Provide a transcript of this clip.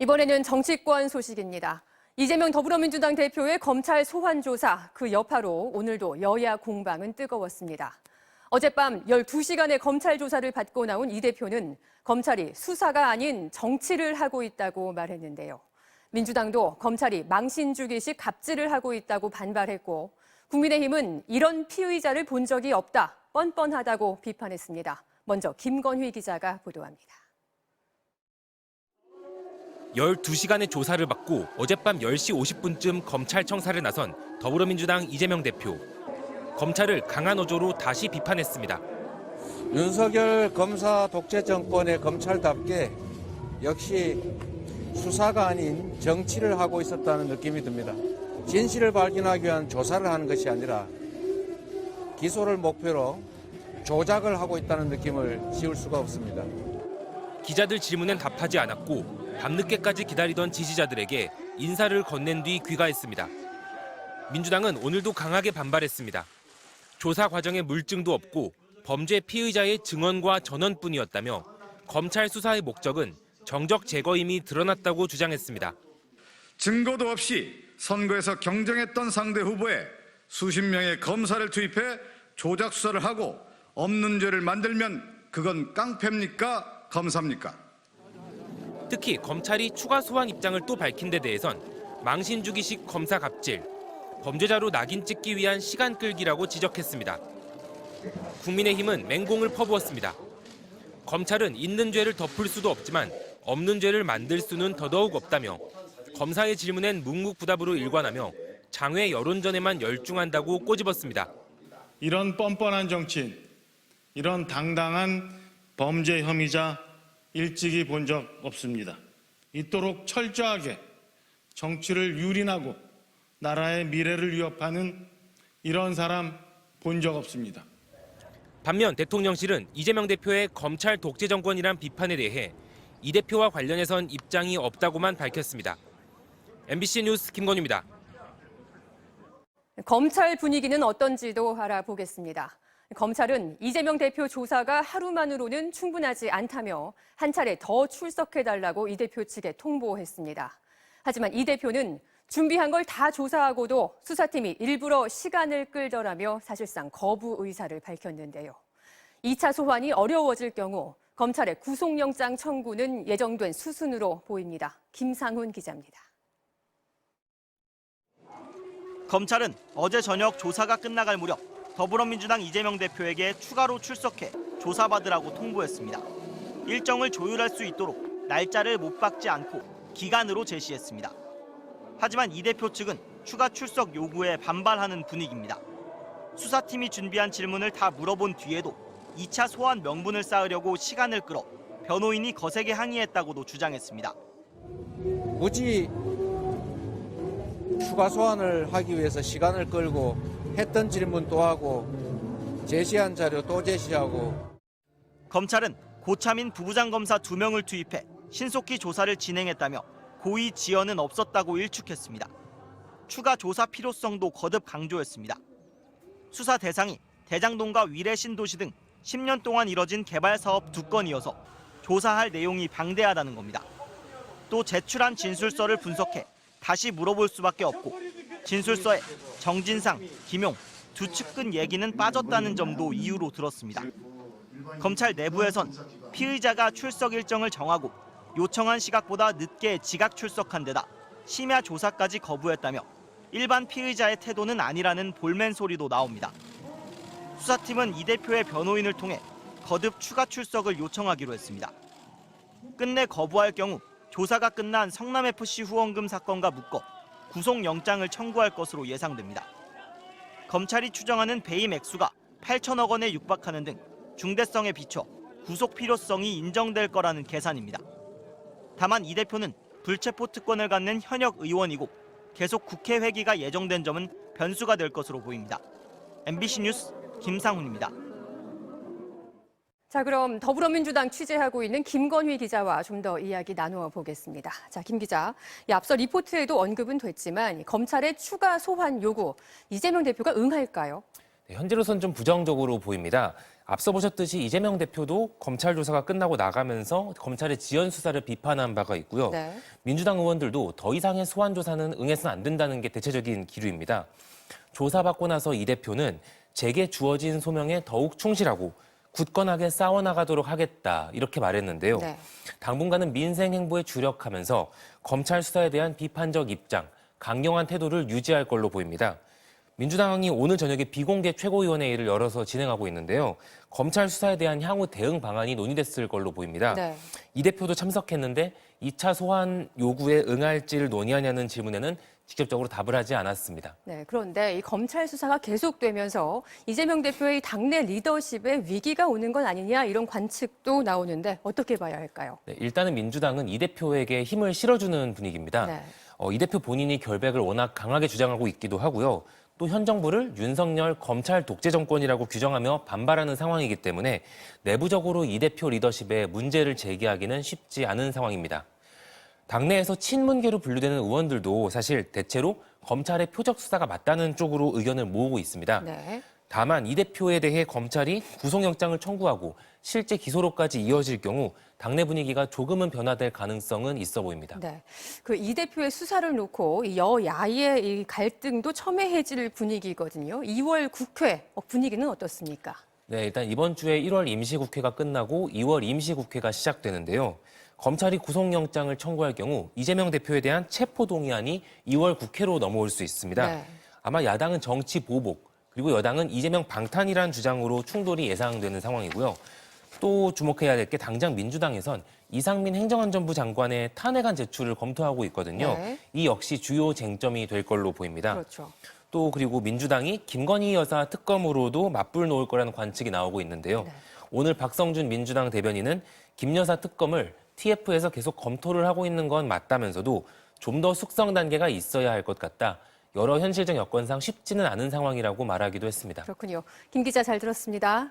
이번에는 정치권 소식입니다. 이재명 더불어민주당 대표의 검찰 소환 조사, 그 여파로 오늘도 여야 공방은 뜨거웠습니다. 어젯밤 12시간의 검찰 조사를 받고 나온 이 대표는 검찰이 수사가 아닌 정치를 하고 있다고 말했는데요. 민주당도 검찰이 망신주기식 갑질을 하고 있다고 반발했고, 국민의힘은 이런 피의자를 본 적이 없다, 뻔뻔하다고 비판했습니다. 먼저 김건휘 기자가 보도합니다. 12시간의 조사를 받고 어젯밤 10시 50분쯤 검찰 청사를 나선 더불어민주당 이재명 대표. 검찰을 강한 어조로 다시 비판했습니다. 윤석열 검사 독재 정권의 검찰답게 역시 수사가 아닌 정치를 하고 있었다는 느낌이 듭니다. 진실을 발견하기 위한 조사를 하는 것이 아니라 기소를 목표로 조작을 하고 있다는 느낌을 지울 수가 없습니다. 기자들 질문엔 답하지 않았고 밤늦게까지 기다리던 지지자들에게 인사를 건넨 뒤 귀가했습니다. 민주당은 오늘도 강하게 반발했습니다. 조사 과정에 물증도 없고 범죄 피의자의 증언과 전원뿐이었다며 검찰 수사의 목적은 정적 제거임이 드러났다고 주장했습니다. 증거도 없이 선거에서 경쟁했던 상대 후보에 수십 명의 검사를 투입해 조작 수사를 하고 없는 죄를 만들면 그건 깡패입니까? 검사입니까? 특히 검찰이 추가 소환 입장을 또 밝힌 데 대해선 망신주기식 검사 갑질, 범죄자로 낙인 찍기 위한 시간 끌기라고 지적했습니다. 국민의힘은 맹공을 퍼부었습니다. 검찰은 있는 죄를 덮을 수도 없지만 없는 죄를 만들 수는 더더욱 없다며 검사의 질문엔 묵묵부답으로 일관하며 장외 여론전에만 열중한다고 꼬집었습니다. 이런 뻔뻔한 정치인, 이런 당당한 범죄 혐의자 일찍이 본 적 없습니다. 이토록 철저하게 정치를 유린하고 나라의 미래를 위협하는 이런 사람 본 적 없습니다. 반면 대통령실은 이재명 대표의 검찰 독재 정권이란 비판에 대해 이 대표와 관련해선 입장이 없다고만 밝혔습니다. MBC 뉴스 김건희입니다. 검찰 분위기는 어떤지도 알아보겠습니다. 검찰은 이재명 대표 조사가 하루만으로는 충분하지 않다며 한 차례 더 출석해달라고 이 대표 측에 통보했습니다. 하지만 이 대표는 준비한 걸 다 조사하고도 수사팀이 일부러 시간을 끌더라며 사실상 거부 의사를 밝혔는데요. 2차 소환이 어려워질 경우 검찰의 구속영장 청구는 예정된 수순으로 보입니다. 김상훈 기자입니다. 검찰은 어제 저녁 조사가 끝나갈 무렵 더불어민주당 이재명 대표에게 추가로 출석해 조사받으라고 통보했습니다. 일정을 조율할 수 있도록 날짜를 못 박지 않고 기간으로 제시했습니다. 하지만 이 대표 측은 추가 출석 요구에 반발하는 분위기입니다. 수사팀이 준비한 질문을 다 물어본 뒤에도 2차 소환 명분을 쌓으려고 시간을 끌어 변호인이 거세게 항의했다고도 주장했습니다. 굳이 추가 소환을 하기 위해서 시간을 끌고 했던 질문 또 하고 제시한 자료 또 제시하고. 검찰은 고참인 부부장 검사 2명을 투입해 신속히 조사를 진행했다며 고의 지연은 없었다고 일축했습니다. 추가 조사 필요성도 거듭 강조했습니다. 수사 대상이 대장동과 위례 신도시 등 10년 동안 이뤄진 개발 사업 2건이어서 조사할 내용이 방대하다는 겁니다. 또 제출한 진술서를 분석해 다시 물어볼 수밖에 없고 진술서에 정진상, 김용 두 측근 얘기는 빠졌다는 점도 이유로 들었습니다. 검찰 내부에선 피의자가 출석 일정을 정하고 요청한 시각보다 늦게 지각 출석한 데다 심야 조사까지 거부했다며 일반 피의자의 태도는 아니라는 볼멘 소리도 나옵니다. 수사팀은 이 대표의 변호인을 통해 거듭 추가 출석을 요청하기로 했습니다. 끝내 거부할 경우 조사가 끝난 성남FC 후원금 사건과 묶어 구속영장을 청구할 것으로 예상됩니다. 검찰이 추정하는 배임 액수가 8천억 원에 육박하는 등 중대성에 비춰 구속 필요성이 인정될 거라는 계산입니다. 다만 이 대표는 불체포 특권을 갖는 현역 의원이고 계속 국회 회기가 예정된 점은 변수가 될 것으로 보입니다. MBC 뉴스 김상훈입니다. 자, 그럼 더불어민주당 취재하고 있는 김건휘 기자와 좀 더 이야기 나누어 보겠습니다. 자, 김 기자, 앞서 리포트에도 언급은 됐지만 검찰의 추가 소환 요구, 이재명 대표가 응할까요? 네, 현재로선 좀 부정적으로 보입니다. 앞서 보셨듯이 이재명 대표도 검찰 조사가 끝나고 나가면서 검찰의 지연 수사를 비판한 바가 있고요. 네. 민주당 의원들도 더 이상의 소환 조사는 응해서는 안 된다는 게 대체적인 기류입니다. 조사받고 나서 이 대표는 제게 주어진 소명에 더욱 충실하고 굳건하게 싸워나가도록 하겠다 이렇게 말했는데요. 네. 당분간은 민생 행보에 주력하면서 검찰 수사에 대한 비판적 입장, 강경한 태도를 유지할 걸로 보입니다. 민주당이 오늘 저녁에 비공개 최고위원회의를 열어서 진행하고 있는데요. 검찰 수사에 대한 향후 대응 방안이 논의됐을 걸로 보입니다. 네. 이 대표도 참석했는데 2차 소환 요구에 응할지를 논의하냐는 질문에는 직접적으로 답을 하지 않았습니다. 네, 그런데 이 검찰 수사가 계속되면서 이재명 대표의 당내 리더십에 위기가 오는 건 아니냐 이런 관측도 나오는데 어떻게 봐야 할까요? 네, 일단은 민주당은 이 대표에게 힘을 실어주는 분위기입니다. 네. 이 대표 본인이 결백을 워낙 강하게 주장하고 있기도 하고요. 또 현 정부를 윤석열 검찰 독재 정권이라고 규정하며 반발하는 상황이기 때문에 내부적으로 이 대표 리더십에 문제를 제기하기는 쉽지 않은 상황입니다. 당내에서 친문계로 분류되는 의원들도 사실 대체로 검찰의 표적 수사가 맞다는 쪽으로 의견을 모으고 있습니다. 네. 다만 이 대표에 대해 검찰이 구속영장을 청구하고 실제 기소로까지 이어질 경우 당내 분위기가 조금은 변화될 가능성은 있어 보입니다. 네. 그 이 대표의 수사를 놓고 이 여야의 이 갈등도 첨예해질 분위기거든요. 2월 국회 분위기는 어떻습니까? 네, 일단 이번 주에 1월 임시국회가 끝나고 2월 임시국회가 시작되는데요. 검찰이 구속영장을 청구할 경우 이재명 대표에 대한 체포동의안이 2월 국회로 넘어올 수 있습니다. 네. 아마 야당은 정치 보복, 그리고 여당은 이재명 방탄이라는 주장으로 충돌이 예상되는 상황이고요. 또 주목해야 될 게 당장 민주당에선 이상민 행정안전부 장관의 탄핵안 제출을 검토하고 있거든요. 네. 이 역시 주요 쟁점이 될 걸로 보입니다. 그렇죠. 또 그리고 민주당이 김건희 여사 특검으로도 맞불 놓을 거라는 관측이 나오고 있는데요. 네. 오늘 박성준 민주당 대변인은 김 여사 특검을 TF에서 계속 검토를 하고 있는 건 맞다면서도 좀 더 숙성 단계가 있어야 할 것 같다. 여러 현실적 여건상 쉽지는 않은 상황이라고 말하기도 했습니다. 그렇군요. 김 기자 잘 들었습니다.